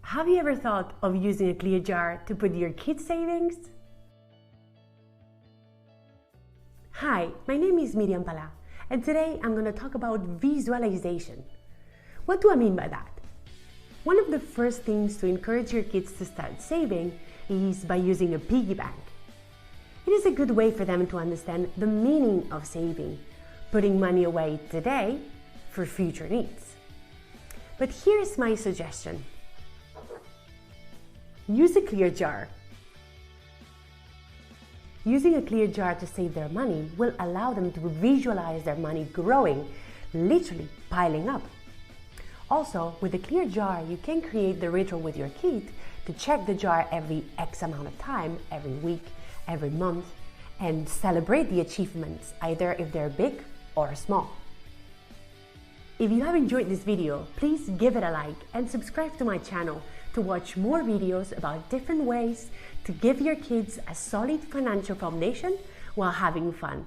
Have you ever thought of using a clear jar to put your kids' savings? Hi, my name is Miriam Palà, and today I'm going to talk about visualization. What do I mean by that? One of the first things to encourage your kids to start saving is by using a piggy bank. It is a good way for them to understand the meaning of saving, putting money away today for future needs. But here's my suggestion. Use a clear jar. Using a clear jar to save their money will allow them to visualize their money growing, literally piling up. Also, with a clear jar, you can create the ritual with your kid to check the jar every X amount of time, every week, every month, and celebrate the achievements, either if they're big or small. If you have enjoyed this video, please give it a like and subscribe to my channel to watch more videos about different ways to give your kids a solid financial foundation while having fun.